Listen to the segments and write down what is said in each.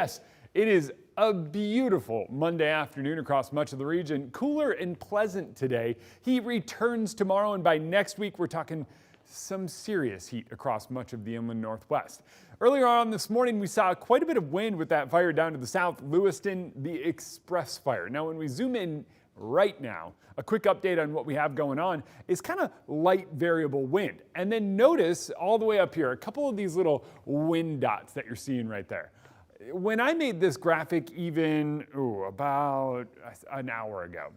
Yes, it is a beautiful Monday afternoon across much of the region. Cooler and pleasant today. Heat returns tomorrow, and by next week, we're talking some serious heat across much of the inland Northwest. Earlier on this morning, we saw quite a bit of wind with that fire down to the south, Lewiston, the Express Fire. Now, when we zoom in right now, a quick update on what we have going on is kind of light variable wind. And then notice all the way up here, a couple of these little wind dots that you're seeing right there. When I made this graphic even about an hour ago,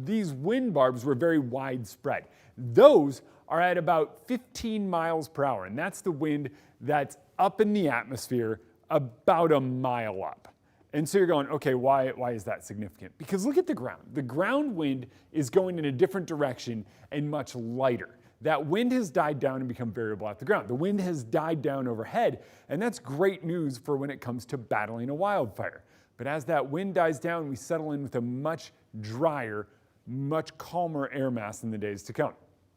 these wind barbs were very widespread. Those are at about 15 miles per hour, and that's the wind that's up in the atmosphere about a mile up. And so you're going, okay, why is that significant? Because look at the ground. The ground wind is going in a different direction and much lighter. That wind has died down and become variable at the ground. The wind has died down overhead, and that's great news for when it comes to battling a wildfire. But as that wind dies down, we settle in with a much drier, much calmer air mass in the days to come.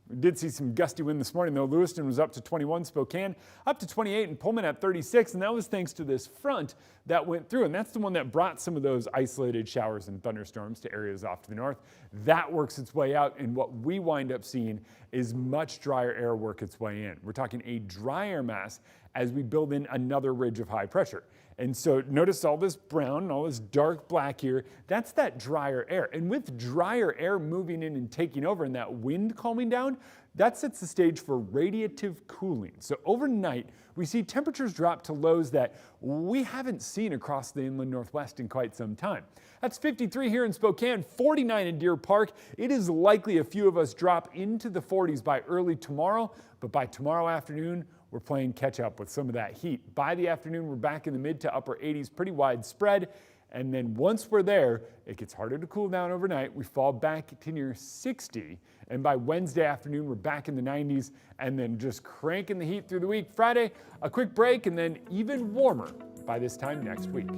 We did see some gusty wind this morning, though. Lewiston was up to 21, Spokane up to 28, and Pullman at 36, and that was thanks to this front that went through, and that's the one that brought some of those isolated showers and thunderstorms to areas off to the north. That works its way out, and what we wind up seeing is much drier air work its way in. We're talking a drier mass as we build in another ridge of high pressure. And so notice all this brown and all this dark black here, that's that drier air. And with drier air moving in and taking over and that wind calming down, that sets the stage for radiative cooling. So overnight, we see temperatures drop to lows that we haven't seen across the inland Northwest in quite some time. That's 53 here in Spokane, 49 in Deer Park. It is likely a few of us drop into the 40s by early tomorrow, but by tomorrow afternoon, we're playing catch up with some of that heat. By the afternoon, we're back in the mid to upper 80s, pretty widespread. And then once we're there, it gets harder to cool down overnight. We fall back to near 60. And by Wednesday afternoon, we're back in the 90s and then just cranking the heat through the week. Friday, a quick break and then even warmer by this time next week.